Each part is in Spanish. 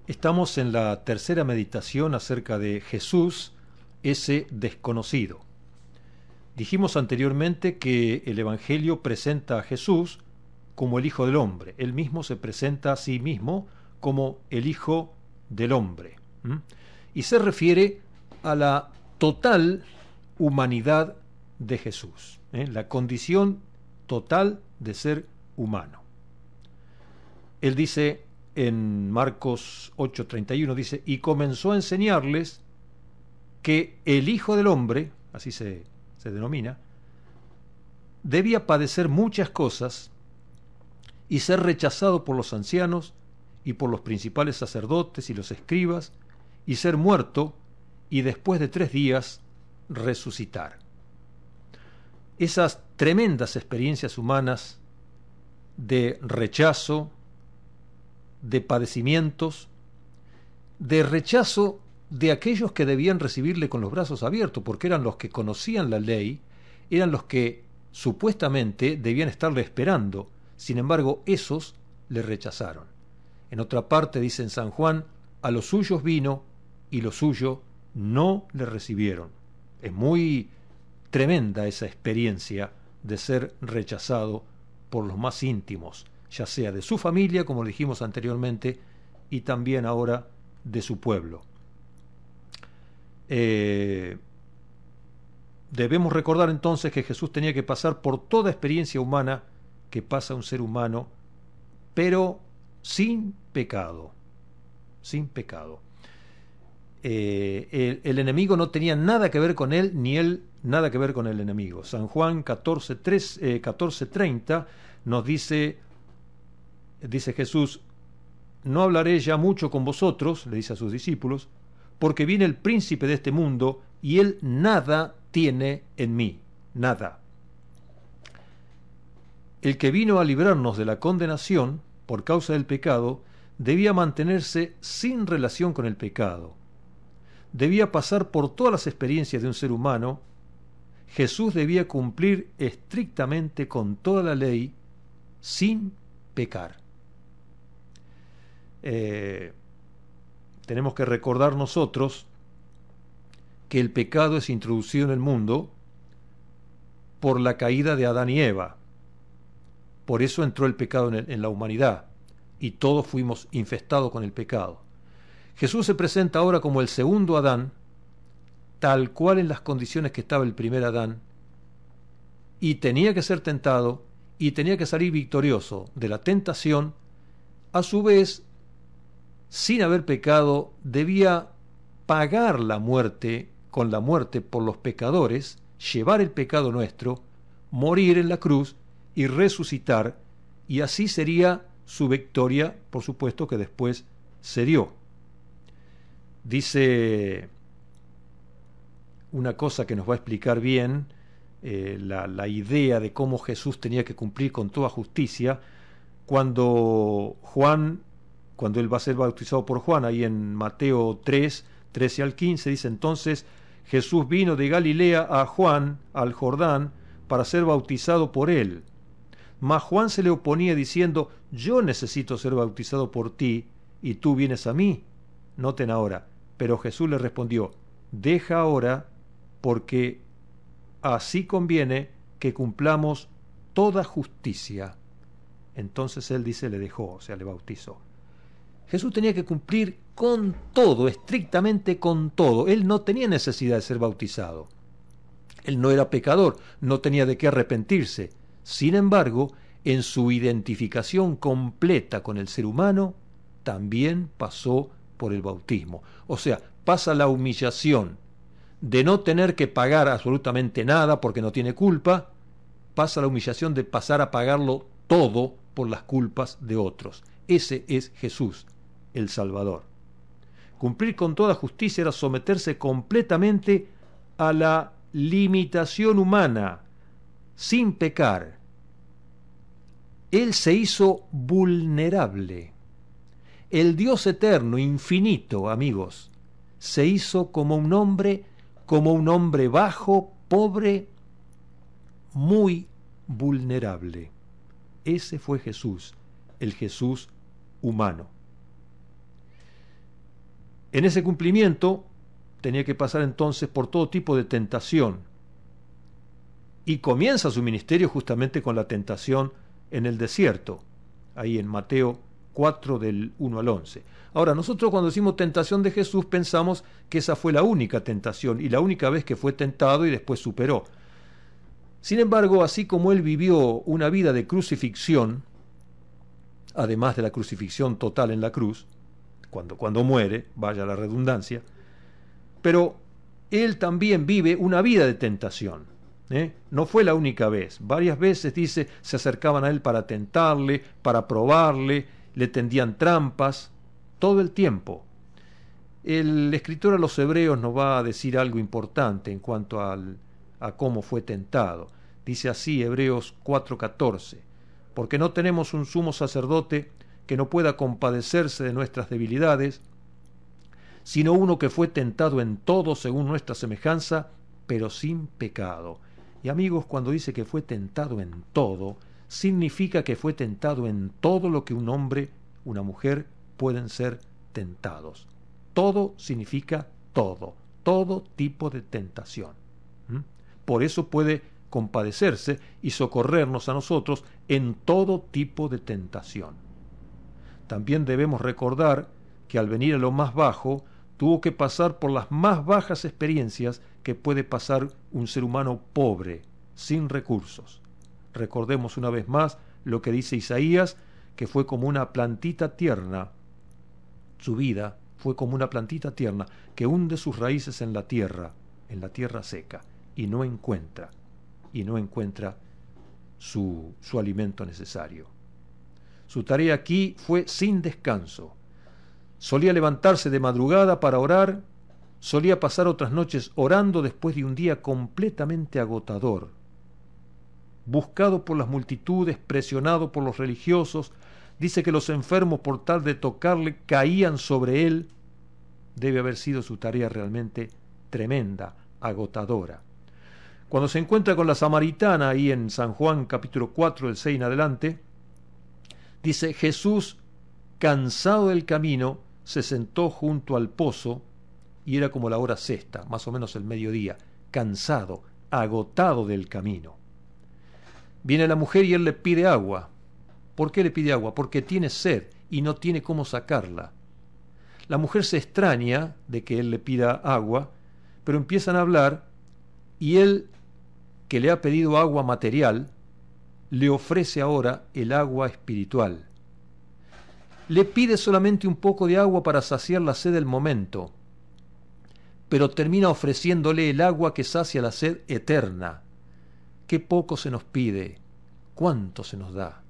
Estamos en la tercera meditación acerca de Jesús, ese desconocido. Dijimos anteriormente que el Evangelio presenta a Jesús como el Hijo del Hombre. Él mismo se presenta a sí mismo como el Hijo del Hombre. Y se refiere a la total humanidad de Jesús, la condición total de ser humano. Él dice en Marcos 8:31, dice, y comenzó a enseñarles que el Hijo del Hombre, así se denomina, debía padecer muchas cosas y ser rechazado por los ancianos y por los principales sacerdotes y los escribas, y ser muerto, y después de 3 días resucitar. Esas tremendas experiencias humanas de rechazo, de padecimientos, de rechazo de aquellos que debían recibirle con los brazos abiertos, porque eran los que conocían la ley, eran los que supuestamente debían estarle esperando. Sin embargo, esos le rechazaron. En otra parte dice en San Juan, a los suyos vino y los suyos no le recibieron. Es muy tremenda esa experiencia de ser rechazado por los más íntimos, ya sea de su familia, como dijimos anteriormente, y también ahora de su pueblo. Debemos recordar entonces que Jesús tenía que pasar por toda experiencia humana que pasa un ser humano, pero sin pecado. Sin pecado. El enemigo no tenía nada que ver con él, ni él nada que ver con el enemigo. San Juan 14:30 nos dice Jesús, no hablaré ya mucho con vosotros, le dice a sus discípulos, porque viene el príncipe de este mundo y él nada tiene en mí, nada. El que vino a librarnos de la condenación por causa del pecado debía mantenerse sin relación con el pecado. Debía pasar por todas las experiencias de un ser humano. Jesús debía cumplir estrictamente con toda la ley sin pecar. Tenemos que recordar nosotros que el pecado es introducido en el mundo por la caída de Adán y Eva. Por eso entró el pecado en la humanidad y todos fuimos infestados con el pecado. Jesús se presenta ahora como el segundo Adán, tal cual en las condiciones que estaba el primer Adán, y tenía que ser tentado y tenía que salir victorioso de la tentación. A su vez, sin haber pecado, debía pagar la muerte con la muerte por los pecadores, llevar el pecado nuestro, morir en la cruz y resucitar, y así sería su victoria, por supuesto que después se dio. Dice una cosa que nos va a explicar bien la idea de cómo Jesús tenía que cumplir con toda justicia, cuando él va a ser bautizado por Juan, ahí en Mateo 3:13-15, dice, entonces Jesús vino de Galilea a Juan, al Jordán, para ser bautizado por él. Mas Juan se le oponía diciendo, yo necesito ser bautizado por ti, y tú vienes a mí. Noten ahora, pero Jesús le respondió, deja ahora, porque así conviene que cumplamos toda justicia. Entonces él dice, le dejó, o sea, le bautizó. Jesús tenía que cumplir con todo, estrictamente con todo. Él no tenía necesidad de ser bautizado. Él no era pecador, no tenía de qué arrepentirse. Sin embargo, en su identificación completa con el ser humano, también pasó por el bautismo. O sea, pasa la humillación de no tener que pagar absolutamente nada porque no tiene culpa, pasa la humillación de pasar a pagarlo todo por las culpas de otros. Ese es Jesús, el Salvador. Cumplir con toda justicia era someterse completamente a la limitación humana, sin pecar. Él se hizo vulnerable. El Dios eterno, infinito, amigos, se hizo como un hombre bajo, pobre, muy vulnerable. Ese fue Jesús, el Jesús humano. En ese cumplimiento tenía que pasar entonces por todo tipo de tentación. Y comienza su ministerio justamente con la tentación en el desierto, ahí en Mateo 4 del 1 al 11. Ahora, nosotros cuando decimos tentación de Jesús pensamos que esa fue la única tentación y la única vez que fue tentado y después superó. Sin embargo, así como él vivió una vida de crucifixión, además de la crucifixión total en la cruz, cuando muere, vaya la redundancia, pero él también vive una vida de tentación. No fue la única vez. Varias veces, dice, se acercaban a él para tentarle, para probarle, le tendían trampas, todo el tiempo. El escritor a los Hebreos nos va a decir algo importante en cuanto a cómo fue tentado. Dice así, Hebreos 4:14, porque no tenemos un sumo sacerdote que no pueda compadecerse de nuestras debilidades, sino uno que fue tentado en todo según nuestra semejanza, pero sin pecado. Y amigos, cuando dice que fue tentado en todo, significa que fue tentado en todo lo que un hombre, una mujer, pueden ser tentados. Todo significa todo tipo de tentación. Por eso puede compadecerse y socorrernos a nosotros en todo tipo de tentación. También debemos recordar que al venir a lo más bajo, tuvo que pasar por las más bajas experiencias que puede pasar un ser humano pobre, sin recursos. Recordemos una vez más lo que dice Isaías, que fue como una plantita tierna. Su vida fue como una plantita tierna que hunde sus raíces en la tierra seca, y no encuentra su alimento necesario. Su tarea aquí fue sin descanso. Solía levantarse de madrugada para orar, solía pasar otras noches orando después de un día completamente agotador. Buscado por las multitudes, presionado por los religiosos, dice que los enfermos por tal de tocarle caían sobre él. Debe haber sido su tarea realmente tremenda, agotadora. Cuando se encuentra con la samaritana ahí en San Juan capítulo 4 del 6 en adelante, dice, Jesús, cansado del camino, se sentó junto al pozo y era como la hora sexta, más o menos el mediodía, cansado, agotado del camino. Viene la mujer y él le pide agua. ¿Por qué le pide agua? Porque tiene sed y no tiene cómo sacarla. La mujer se extraña de que él le pida agua, pero empiezan a hablar y él, que le ha pedido agua material, le ofrece ahora el agua espiritual. Le pide solamente un poco de agua para saciar la sed del momento, pero termina ofreciéndole el agua que sacia la sed eterna. Qué poco se nos pide, cuánto se nos da.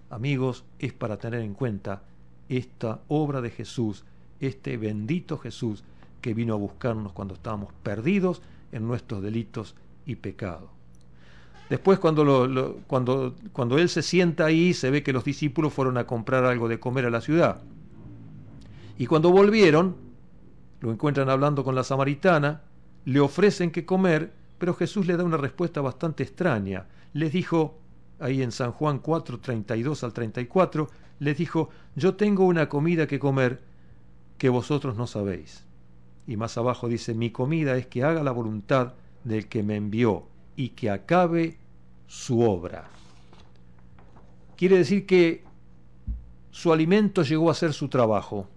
Amigos, es para tener en cuenta esta obra de Jesús, este bendito Jesús que vino a buscarnos cuando estábamos perdidos en nuestros delitos y pecados. Después cuando él se sienta ahí, se ve que los discípulos fueron a comprar algo de comer a la ciudad. Y cuando volvieron, lo encuentran hablando con la samaritana, le ofrecen que comer, pero Jesús le da una respuesta bastante extraña. Les dijo, ahí en San Juan 4, 32 al 34, les dijo, yo tengo una comida que comer que vosotros no sabéis. Y más abajo dice, mi comida es que haga la voluntad del que me envió y que acabe su obra. Quiere decir que su alimento llegó a ser su trabajo.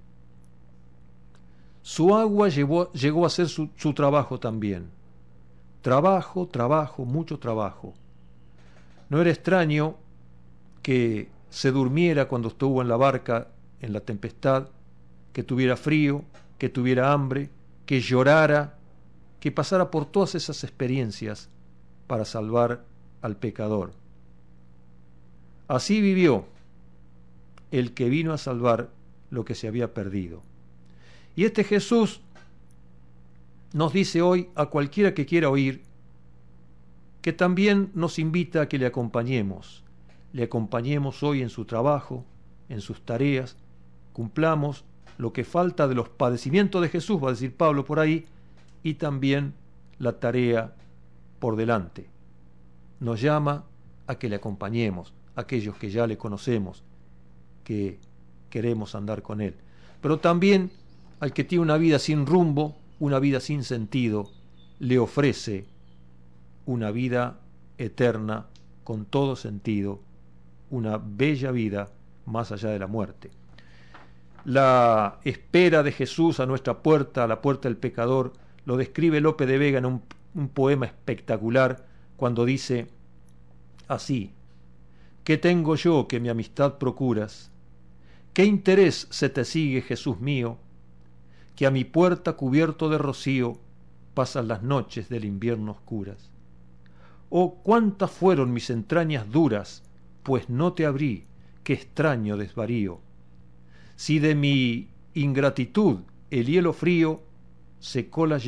Su agua llegó a ser su trabajo también. Trabajo, mucho trabajo. No era extraño que se durmiera cuando estuvo en la barca, en la tempestad, que tuviera frío, que tuviera hambre, que llorara, que pasara por todas esas experiencias para salvar al pecador. Así vivió el que vino a salvar lo que se había perdido. Y este Jesús nos dice hoy a cualquiera que quiera oír que también nos invita a que le acompañemos hoy en su trabajo, en sus tareas, cumplamos lo que falta de los padecimientos de Jesús, va a decir Pablo por ahí, y también la tarea por delante. Nos llama a que le acompañemos, aquellos que ya le conocemos, que queremos andar con él. Pero también al que tiene una vida sin rumbo, una vida sin sentido, le ofrece una vida eterna con todo sentido, una bella vida más allá de la muerte. La espera de Jesús a nuestra puerta, a la puerta del pecador, lo describe Lope de Vega en un poema espectacular cuando dice así: ¿qué tengo yo que mi amistad procuras? ¿Qué interés se te sigue, Jesús mío? Que a mi puerta cubierto de rocío pasan las noches del invierno oscuras. Oh, cuántas fueron mis entrañas duras, pues no te abrí, qué extraño desvarío. Si de mi ingratitud el hielo frío secó las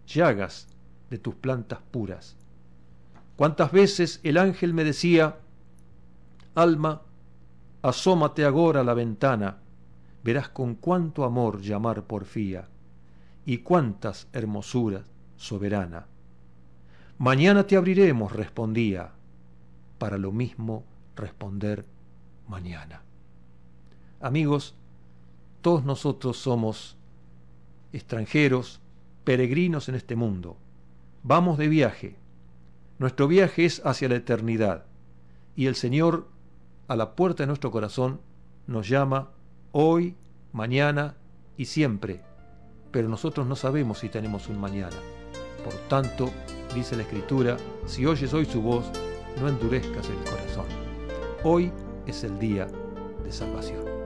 llagas de tus plantas puras. Cuántas veces el ángel me decía: alma, asómate agora a la ventana, verás con cuánto amor llamar porfía, y cuántas hermosuras soberana. Mañana te abriremos, respondía, para lo mismo responder mañana. Amigos, todos nosotros somos extranjeros, peregrinos en este mundo. Vamos de viaje. Nuestro viaje es hacia la eternidad. Y el Señor, a la puerta de nuestro corazón, nos llama hoy, mañana y siempre. Pero nosotros no sabemos si tenemos un mañana. Por tanto, dice la Escritura, si oyes hoy su voz, no endurezcas el corazón. Hoy es el día de salvación.